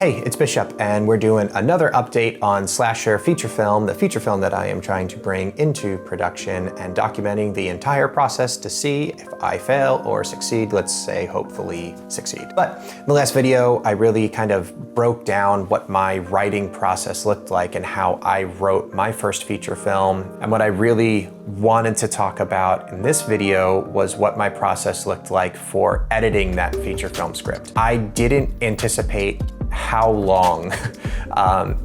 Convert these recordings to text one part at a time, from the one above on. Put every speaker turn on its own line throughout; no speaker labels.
Hey, it's Bishop, and we're doing another update on Slasher feature film, the feature film that I am trying to bring into production and documenting the entire process to see if I fail or succeed. Let's say hopefully succeed. But in the last video, I really kind of broke down what my writing process looked like and how I wrote my first feature film. And what I really wanted to talk about in this video was what my process looked like for editing that feature film script. I didn't anticipate how long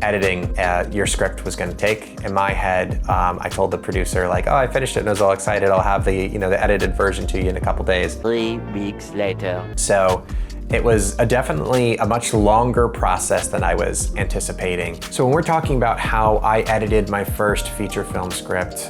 editing your script was going to take. In my head, I told the producer, like, oh, I finished it and I was all excited. I'll have the edited version to you in a couple days.
3 weeks later.
So it was definitely a much longer process than I was anticipating. So when we're talking about how I edited my first feature film script,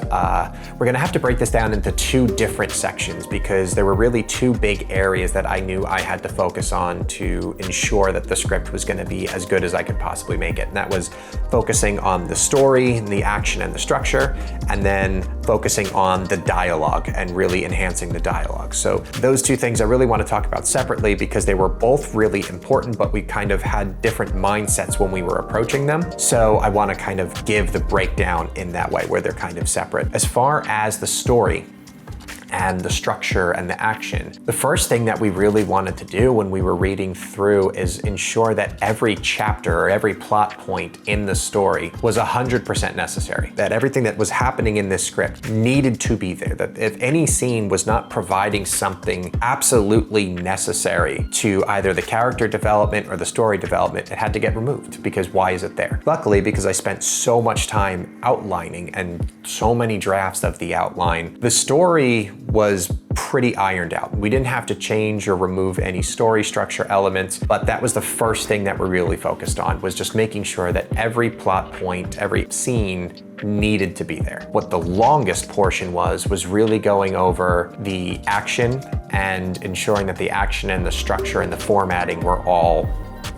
we're gonna have to break this down into two different sections because there were really two big areas that I knew I had to focus on to ensure that the script was gonna be as good as I could possibly make it. And that was focusing on the story, the action, and the structure, and then focusing on the dialogue and really enhancing the dialogue. So those two things I really want to talk about separately because they were both really important, but we kind of had different mindsets when we were approaching them. So I want to kind of give the breakdown in that way where they're kind of separate. As far as the story and the structure and the action, the first thing that we really wanted to do when we were reading through is ensure that every chapter or every plot point in the story was 100% necessary, that everything that was happening in this script needed to be there, that if any scene was not providing something absolutely necessary to either the character development or the story development, it had to get removed because why is it there? Luckily, because I spent so much time outlining and so many drafts of the outline, the story was pretty ironed out. We didn't have to change or remove any story structure elements, but that was the first thing that we're really focused on, was just making sure that every plot point, every scene needed to be there. What the longest portion was really going over the action and ensuring that the action and the structure and the formatting were all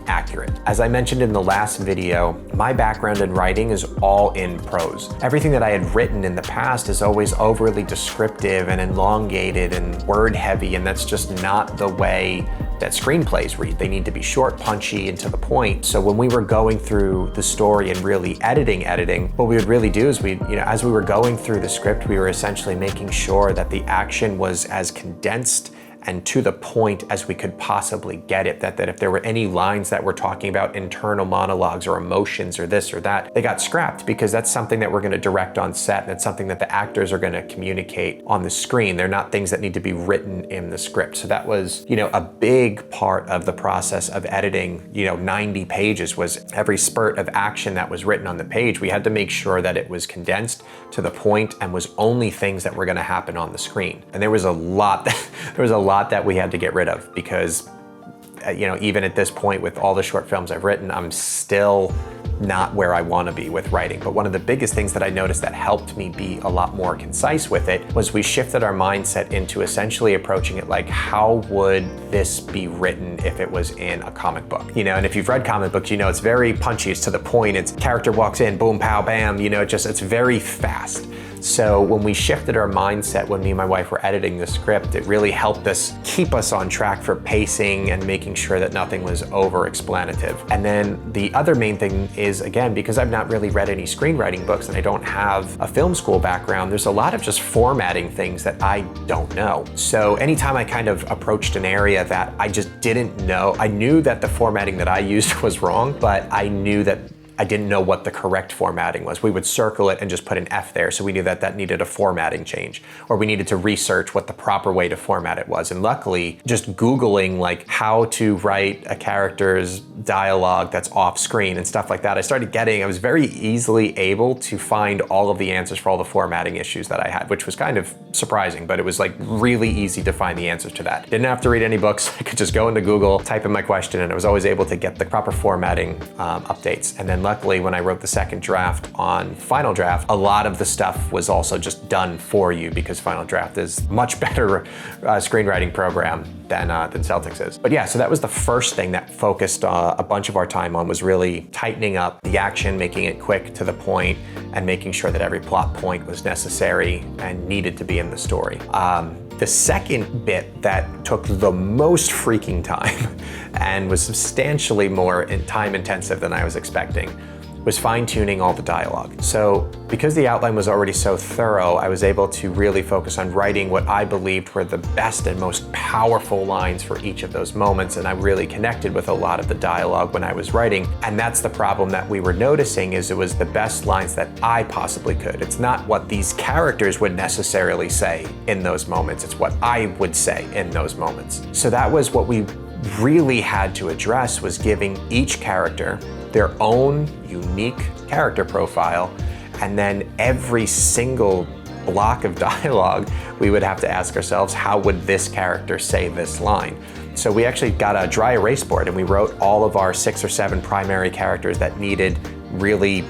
accurate. As I mentioned in the last video, my background in writing is all in prose. Everything that I had written in the past is always overly descriptive and elongated and word heavy, and that's just not the way that screenplays read. They need to be short, punchy, and to the point. So when we were going through the story and really editing, what we would really do is as we were going through the script, we were essentially making sure that the action was as condensed and to the point as we could possibly get it, that if there were any lines that were talking about internal monologues or emotions or this or that, they got scrapped because that's something that we're gonna direct on set and it's something that the actors are gonna communicate on the screen. They're not things that need to be written in the script. So that was, a big part of the process of editing, 90 pages was every spurt of action that was written on the page. We had to make sure that it was condensed to the point and was only things that were gonna happen on the screen. And there was a lot that we had to get rid of because, even at this point with all the short films I've written, I'm still not where I want to be with writing. But one of the biggest things that I noticed that helped me be a lot more concise with it was we shifted our mindset into essentially approaching it like, how would this be written if it was in a comic book? And if you've read comic books, it's very punchy, it's to the point, it's character walks in, boom, pow, bam, it's very fast. So when we shifted our mindset, when me and my wife were editing the script, it really helped us keep us on track for pacing and making sure that nothing was over-explanative. And then the other main thing is, again, because I've not really read any screenwriting books and I don't have a film school background, there's a lot of just formatting things that I don't know. So anytime I kind of approached an area that I just didn't know, I knew that the formatting that I used was wrong, but I knew that I didn't know what the correct formatting was. We would circle it and just put an F there, so we knew that that needed a formatting change, or we needed to research what the proper way to format it was. And luckily, just Googling like how to write a character's dialogue that's off screen and stuff like that, I was very easily able to find all of the answers for all the formatting issues that I had, which was kind of surprising, but it was like really easy to find the answers to that. Didn't have to read any books. I could just go into Google, type in my question, and I was always able to get the proper formatting updates. And then luckily, when I wrote the second draft on Final Draft, a lot of the stuff was also just done for you because Final Draft is a much better screenwriting program than Celtics is. But yeah, so that was the first thing that focused a bunch of our time on, was really tightening up the action, making it quick to the point, and making sure that every plot point was necessary and needed to be in the story. The second bit that took the most freaking time and was substantially more time intensive than I was expecting was fine-tuning all the dialogue. So because the outline was already so thorough, I was able to really focus on writing what I believed were the best and most powerful lines for each of those moments, and I really connected with a lot of the dialogue when I was writing. And that's the problem that we were noticing, is it was the best lines that I possibly could. It's not what these characters would necessarily say in those moments, it's what I would say in those moments. So that was what we really had to address, was giving each character their own unique character profile, and then every single block of dialogue we would have to ask ourselves, how would this character say this line? So we actually got a dry erase board and we wrote all of our 6 or 7 primary characters that really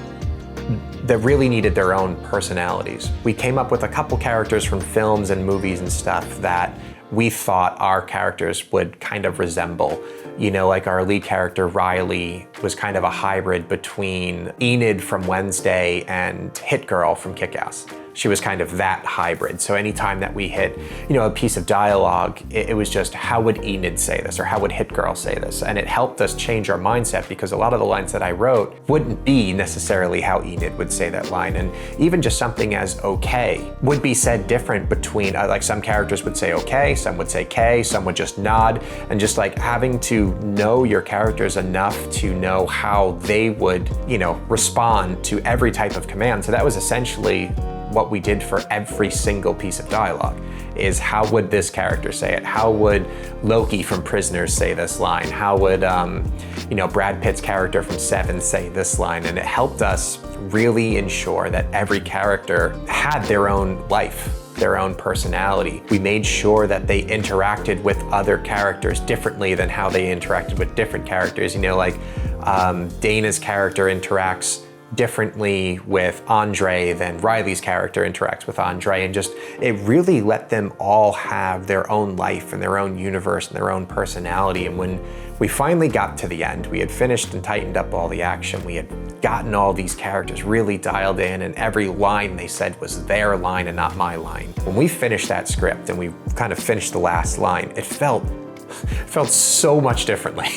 needed their own personalities. We came up with a couple characters from films and movies and stuff that we thought our characters would kind of resemble. You know, like our lead character, Riley, was kind of a hybrid between Enid from Wednesday and Hit Girl from Kick-Ass. She was kind of that hybrid. So anytime that we hit, a piece of dialogue, it was just, how would Enid say this? Or how would Hit Girl say this? And it helped us change our mindset, because a lot of the lines that I wrote wouldn't be necessarily how Enid would say that line. And even just something as okay would be said different between, like some characters would say okay, some would say K, some would just nod. And just like having to know your characters enough to know how they would, respond to every type of command. So that was essentially what we did for every single piece of dialogue, is how would this character say it? How would Loki from Prisoners say this line? How would, Brad Pitt's character from Seven say this line? And it helped us really ensure that every character had their own life, their own personality. We made sure that they interacted with other characters differently than how they interacted with different characters. Dana's character interacts differently with Andre than Riley's character interacts with Andre, and just it really let them all have their own life and their own universe and their own personality. And when we finally got to the end, we had finished and tightened up all the action, we had gotten all these characters really dialed in, and every line they said was their line and not my line. When we finished that script and we kind of finished the last line, it felt so much differently.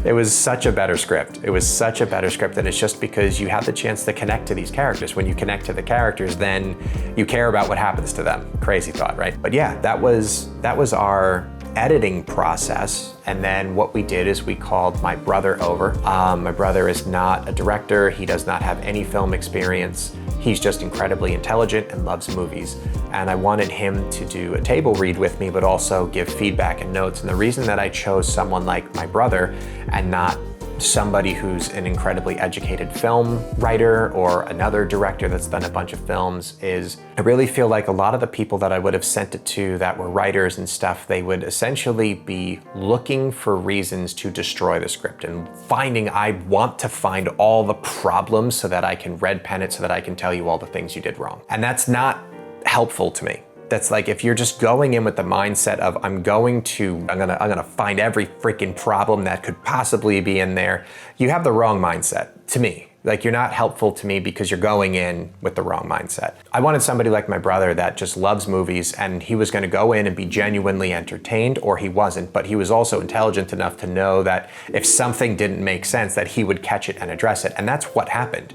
It was such a better script. It was such a better script, and it's just because you have the chance to connect to these characters. When you connect to the characters, then you care about what happens to them. Crazy thought, right? But yeah, that was our editing process. And then what we did is we called my brother over. My brother is not a director. He does not have any film experience. He's just incredibly intelligent and loves movies. And I wanted him to do a table read with me, but also give feedback and notes. And the reason that I chose someone like my brother and not somebody who's an incredibly educated film writer or another director that's done a bunch of films is I really feel like a lot of the people that I would have sent it to that were writers and stuff, they would essentially be looking for reasons to destroy the script and I want to find all the problems so that I can red pen it, so that I can tell you all the things you did wrong. And that's not helpful to me. That's like, if you're just going in with the mindset of I'm gonna find every freaking problem that could possibly be in there, you have the wrong mindset, to me. Like, you're not helpful to me because you're going in with the wrong mindset. I wanted somebody like my brother that just loves movies, and he was gonna go in and be genuinely entertained, or he wasn't, but he was also intelligent enough to know that if something didn't make sense, that he would catch it and address it. And that's what happened.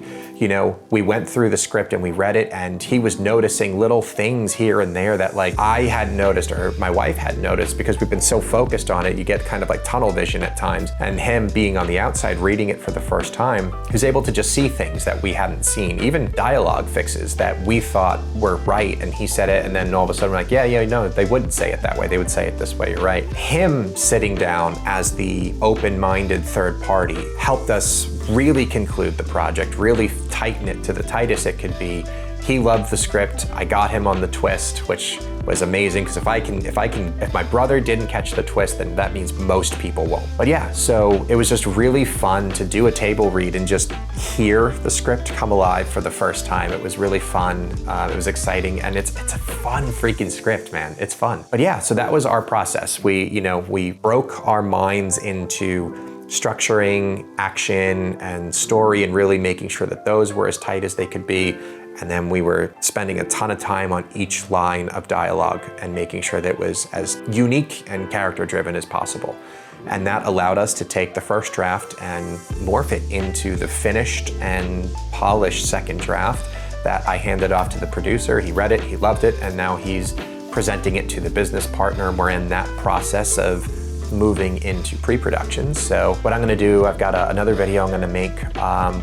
We went through the script and we read it, and he was noticing little things here and there that like I hadn't noticed, or my wife hadn't noticed, because we've been so focused on it, you get kind of like tunnel vision at times. And him being on the outside reading it for the first time, he was able to just see things that we hadn't seen, even dialogue fixes that we thought were right, and he said it, and then all of a sudden we're like, no, they wouldn't say it that way, they would say it this way, you're right. Him sitting down as the open-minded third party helped us really conclude the project, really tighten it to the tightest it could be. He loved the script. I got him on the twist, which was amazing, because if my brother didn't catch the twist, then that means most people won't. But yeah, so it was just really fun to do a table read and just hear the script come alive for the first time. It was really fun. It was exciting, and it's a fun freaking script, man. It's fun. But yeah, so that was our process. We broke our minds into structuring action and story and really making sure that those were as tight as they could be. And then we were spending a ton of time on each line of dialogue and making sure that it was as unique and character-driven as possible. And that allowed us to take the first draft and morph it into the finished and polished second draft that I handed off to the producer. He read it, he loved it, and now he's presenting it to the business partner. We're in that process of moving into pre-production. So what I'm gonna do, I've got another video I'm gonna make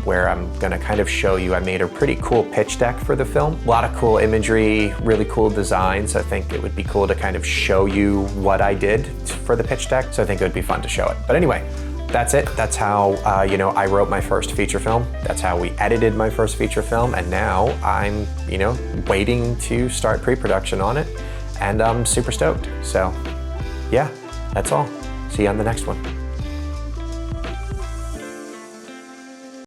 where I'm gonna kind of show you, I made a pretty cool pitch deck for the film. A lot of cool imagery, really cool designs. I think it would be cool to kind of show you what I did for the pitch deck. So I think it would be fun to show it. But anyway, that's it. That's how I wrote my first feature film. That's how we edited my first feature film. And now I'm waiting to start pre-production on it. And I'm super stoked. So yeah. That's all. See you on the next one.